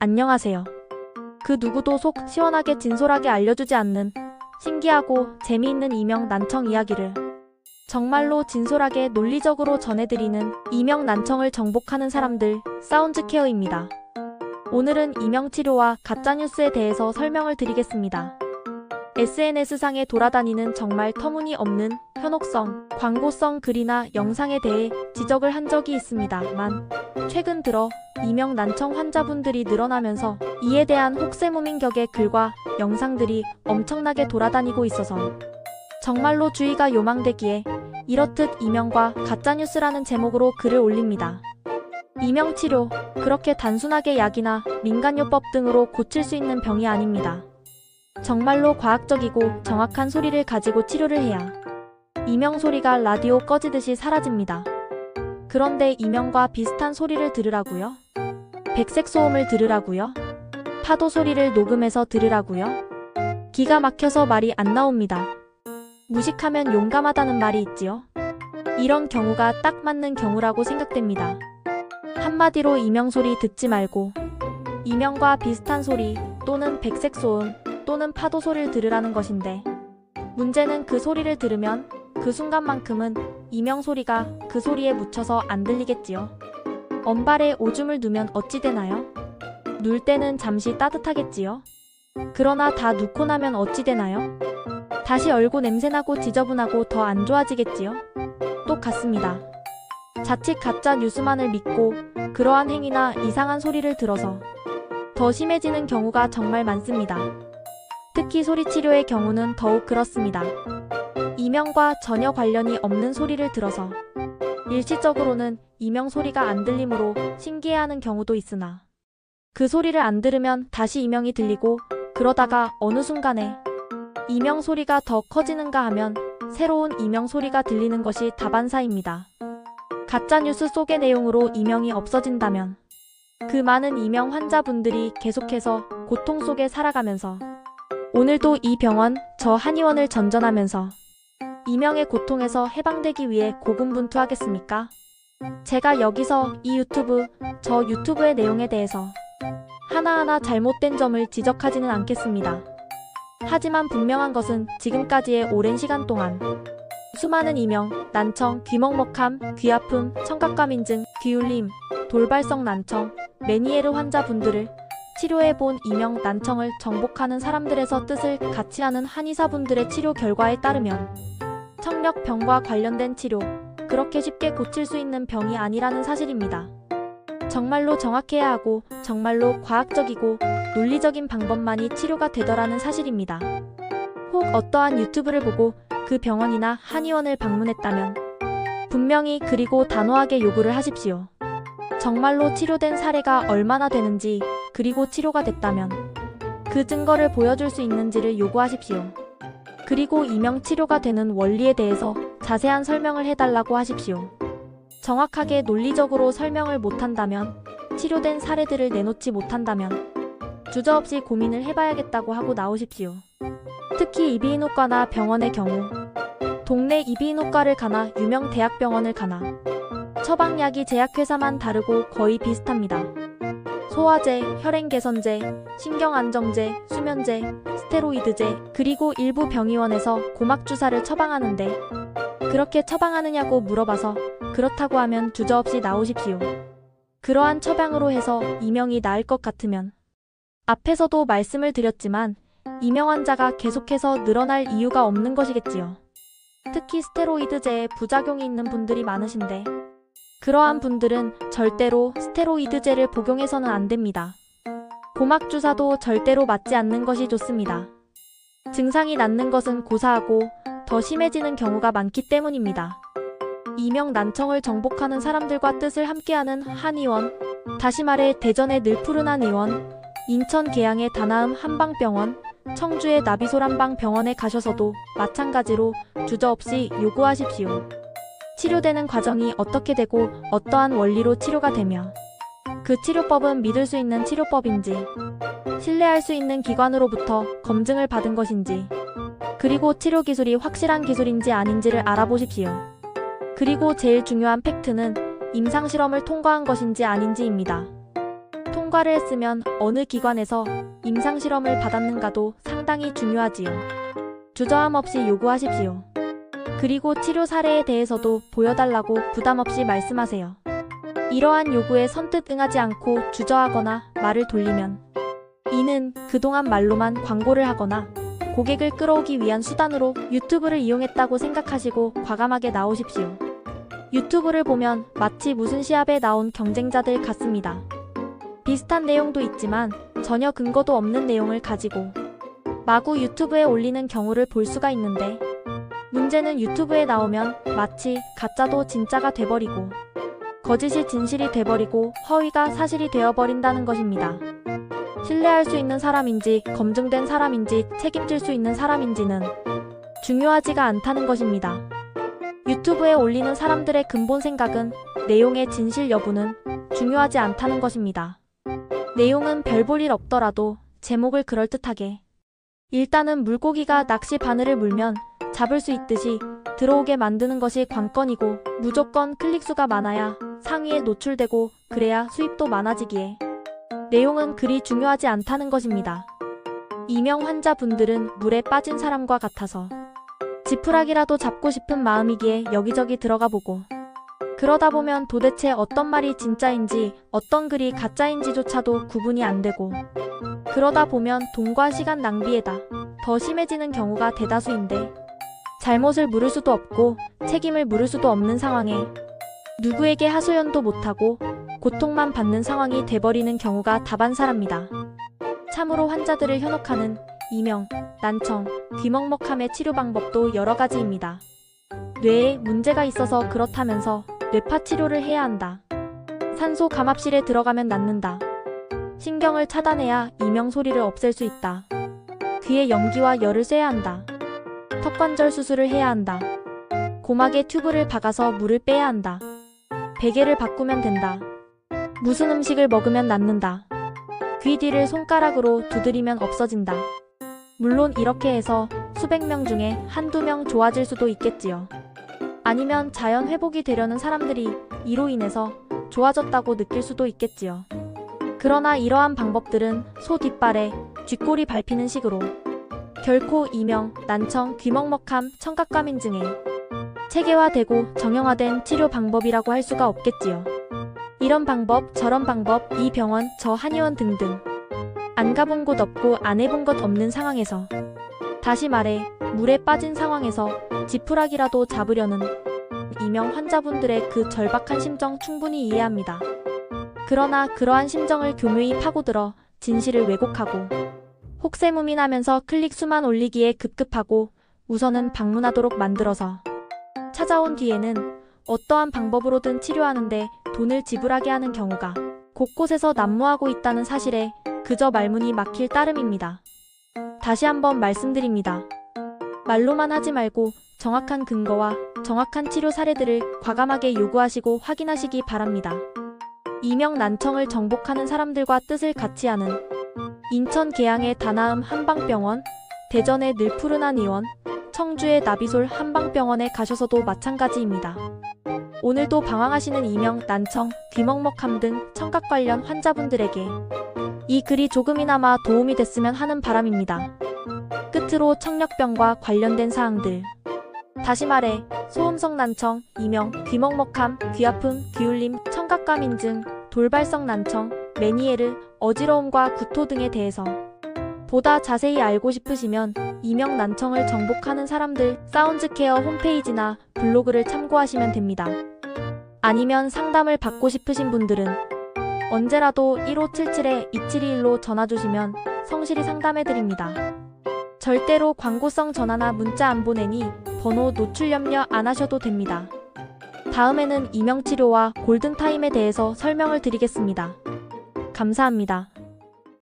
안녕하세요. 그 누구도 속 시원하게 진솔하게 알려주지 않는 신기하고 재미있는 이명 난청 이야기를 정말로 진솔하게 논리적으로 전해드리는 이명 난청을 정복하는 사람들 사운드케어입니다. 오늘은 이명 치료와 가짜뉴스에 대해서 설명을 드리겠습니다. SNS상에 돌아다니는 정말 터무니없는 현혹성, 광고성 글이나 영상에 대해 지적을 한 적이 있습니다만 최근 들어 이명 난청 환자분들이 늘어나면서 이에 대한 혹세무민 격의 글과 영상들이 엄청나게 돌아다니고 있어서 정말로 주의가 요망되기에 이렇듯 이명과 가짜뉴스라는 제목으로 글을 올립니다. 이명 치료, 그렇게 단순하게 약이나 민간요법 등으로 고칠 수 있는 병이 아닙니다. 정말로 과학적이고 정확한 소리를 가지고 치료를 해야 이명 소리가 라디오 꺼지듯이 사라집니다. 그런데 이명과 비슷한 소리를 들으라고요? 백색 소음을 들으라고요? 파도 소리를 녹음해서 들으라고요? 기가 막혀서 말이 안 나옵니다. 무식하면 용감하다는 말이 있지요. 이런 경우가 딱 맞는 경우라고 생각됩니다. 한마디로 이명 소리 듣지 말고 이명과 비슷한 소리 또는 백색 소음 또는 파도 소리를 들으라는 것인데, 문제는 그 소리를 들으면 그 순간만큼은 이명 소리가 그 소리에 묻혀서 안 들리겠지요. 언발에 오줌을 누면 어찌 되나요? 눌 때는 잠시 따뜻하겠지요. 그러나 다 눕고 나면 어찌 되나요? 다시 얼고 냄새나고 지저분하고 더 안 좋아지겠지요. 똑같습니다. 자칫 가짜 뉴스만을 믿고 그러한 행위나 이상한 소리를 들어서 더 심해지는 경우가 정말 많습니다. 특히 소리치료의 경우는 더욱 그렇습니다. 이명과 전혀 관련이 없는 소리를 들어서 일시적으로는 이명 소리가 안 들리므로 신기해하는 경우도 있으나 그 소리를 안 들으면 다시 이명이 들리고, 그러다가 어느 순간에 이명 소리가 더 커지는가 하면 새로운 이명 소리가 들리는 것이 다반사입니다. 가짜뉴스 속의 내용으로 이명이 없어진다면 그 많은 이명 환자분들이 계속해서 고통 속에 살아가면서 오늘도 이 병원, 저 한의원을 전전하면서 이명의 고통에서 해방되기 위해 고군분투하겠습니까? 제가 여기서 이 유튜브, 저 유튜브의 내용에 대해서 하나하나 잘못된 점을 지적하지는 않겠습니다. 하지만 분명한 것은 지금까지의 오랜 시간 동안 수많은 이명, 난청, 귀먹먹함, 귀아픔, 청각과민증, 귀울림, 돌발성 난청, 메니에르 환자분들을 치료해본 이명 난청을 정복하는 사람들에서 뜻을 같이 하는 한의사분들의 치료 결과에 따르면 청력병과 관련된 치료, 그렇게 쉽게 고칠 수 있는 병이 아니라는 사실입니다. 정말로 정확해야 하고 정말로 과학적이고 논리적인 방법만이 치료가 되더라는 사실입니다. 혹 어떠한 유튜브를 보고 그 병원이나 한의원을 방문했다면 분명히 그리고 단호하게 요구를 하십시오. 정말로 치료된 사례가 얼마나 되는지, 그리고 치료가 됐다면 그 증거를 보여줄 수 있는지를 요구하십시오. 그리고 이명 치료가 되는 원리에 대해서 자세한 설명을 해달라고 하십시오. 정확하게 논리적으로 설명을 못한다면, 치료된 사례들을 내놓지 못한다면 주저없이 고민을 해봐야겠다고 하고 나오십시오. 특히 이비인후과나 병원의 경우 동네 이비인후과를 가나 유명 대학병원을 가나 처방약이 제약회사만 다르고 거의 비슷합니다. 소화제, 혈행개선제, 신경안정제, 수면제, 스테로이드제, 그리고 일부 병의원에서 고막주사를 처방하는데 그렇게 처방하느냐고 물어봐서 그렇다고 하면 주저없이 나오십시오. 그러한 처방으로 해서 이명이 나을 것 같으면, 앞에서도 말씀을 드렸지만 이명 환자가 계속해서 늘어날 이유가 없는 것이겠지요. 특히 스테로이드제에 부작용이 있는 분들이 많으신데 그러한 분들은 절대로 스테로이드제를 복용해서는 안 됩니다. 고막주사도 절대로 맞지 않는 것이 좋습니다. 증상이 낫는 것은 고사하고 더 심해지는 경우가 많기 때문입니다. 이명 난청을 정복하는 사람들과 뜻을 함께하는 한의원, 다시 말해 대전의 늘푸른한 의원, 인천 계양의 다나음 한방병원, 청주의 나비솔한방 병원에 가셔서도 마찬가지로 주저없이 요구하십시오. 치료되는 과정이 어떻게 되고 어떠한 원리로 치료가 되며 그 치료법은 믿을 수 있는 치료법인지, 신뢰할 수 있는 기관으로부터 검증을 받은 것인지, 그리고 치료 기술이 확실한 기술인지 아닌지를 알아보십시오. 그리고 제일 중요한 팩트는 임상실험을 통과한 것인지 아닌지입니다. 통과를 했으면 어느 기관에서 임상실험을 받았는가도 상당히 중요하지요. 주저함 없이 요구하십시오. 그리고 치료 사례에 대해서도 보여달라고 부담 없이 말씀하세요. 이러한 요구에 선뜻 응하지 않고 주저하거나 말을 돌리면 이는 그동안 말로만 광고를 하거나 고객을 끌어오기 위한 수단으로 유튜브를 이용했다고 생각하시고 과감하게 나오십시오. 유튜브를 보면 마치 무슨 시합에 나온 경쟁자들 같습니다. 비슷한 내용도 있지만 전혀 근거도 없는 내용을 가지고 마구 유튜브에 올리는 경우를 볼 수가 있는데, 문제는 유튜브에 나오면 마치 가짜도 진짜가 돼버리고 거짓이 진실이 돼버리고 허위가 사실이 되어버린다는 것입니다. 신뢰할 수 있는 사람인지 검증된 사람인지 책임질 수 있는 사람인지는 중요하지가 않다는 것입니다. 유튜브에 올리는 사람들의 근본 생각은 내용의 진실 여부는 중요하지 않다는 것입니다. 내용은 별 볼 일 없더라도 제목을 그럴듯하게, 일단은 물고기가 낚시 바늘을 물면 잡을 수 있듯이 들어오게 만드는 것이 관건이고, 무조건 클릭수가 많아야 상위에 노출되고 그래야 수입도 많아지기에 내용은 그리 중요하지 않다는 것입니다. 이명 환자분들은 물에 빠진 사람과 같아서 지푸라기라도 잡고 싶은 마음이기에 여기저기 들어가 보고, 그러다 보면 도대체 어떤 말이 진짜인지 어떤 글이 가짜인지조차도 구분이 안 되고, 그러다 보면 돈과 시간 낭비에다 더 심해지는 경우가 대다수인데, 잘못을 물을 수도 없고 책임을 물을 수도 없는 상황에 누구에게 하소연도 못하고 고통만 받는 상황이 돼버리는 경우가 다반사랍니다. 참으로 환자들을 현혹하는 이명, 난청, 귀먹먹함의 치료 방법도 여러 가지입니다. 뇌에 문제가 있어서 그렇다면서 뇌파 치료를 해야 한다. 산소 감압실에 들어가면 낫는다. 신경을 차단해야 이명 소리를 없앨 수 있다. 귀에 연기와 열을 쐬야 한다. 턱관절 수술을 해야 한다. 고막에 튜브를 박아서 물을 빼야 한다. 베개를 바꾸면 된다. 무슨 음식을 먹으면 낫는다. 귀 뒤를 손가락으로 두드리면 없어진다. 물론 이렇게 해서 수백 명 중에 한두 명 좋아질 수도 있겠지요. 아니면 자연 회복이 되려는 사람들이 이로 인해서 좋아졌다고 느낄 수도 있겠지요. 그러나 이러한 방법들은 소 뒷발에 쥐꼬리 밟히는 식으로 결코 이명, 난청, 귀먹먹함, 청각과민증에 체계화되고 정형화된 치료 방법이라고 할 수가 없겠지요. 이런 방법, 저런 방법, 이 병원, 저 한의원 등등 안 가본 곳 없고 안 해본 것 없는 상황에서, 다시 말해 물에 빠진 상황에서 지푸라기라도 잡으려는 이명 환자분들의 그 절박한 심정 충분히 이해합니다. 그러나 그러한 심정을 교묘히 파고들어 진실을 왜곡하고 혹세무민하면서 클릭 수만 올리기에 급급하고 우선은 방문하도록 만들어서 찾아온 뒤에는 어떠한 방법으로든 치료하는데 돈을 지불하게 하는 경우가 곳곳에서 난무하고 있다는 사실에 그저 말문이 막힐 따름입니다. 다시 한번 말씀드립니다. 말로만 하지 말고 정확한 근거와 정확한 치료 사례들을 과감하게 요구하시고 확인하시기 바랍니다. 이명 난청을 정복하는 사람들과 뜻을 같이 하는 인천 계양의 다나음 한방병원, 대전의 늘푸른한 의원, 청주의 나비솔 한방병원에 가셔서도 마찬가지입니다. 오늘도 방황하시는 이명, 난청, 귀먹먹함 등 청각 관련 환자분들에게 이 글이 조금이나마 도움이 됐으면 하는 바람입니다. 끝으로 청력병과 관련된 사항들. 다시 말해 소음성 난청, 이명, 귀먹먹함, 귀아픔, 귀울림, 청각과민증, 돌발성 난청, 메니에르, 어지러움과 구토 등에 대해서 보다 자세히 알고 싶으시면 이명 난청을 정복하는 사람들 사운즈케어 홈페이지나 블로그를 참고하시면 됩니다. 아니면 상담을 받고 싶으신 분들은 언제라도 1577-2721로 전화주시면 성실히 상담해드립니다. 절대로 광고성 전화나 문자 안 보내니 번호 노출 염려 안 하셔도 됩니다. 다음에는 이명치료와 골든타임에 대해서 설명을 드리겠습니다. 감사합니다.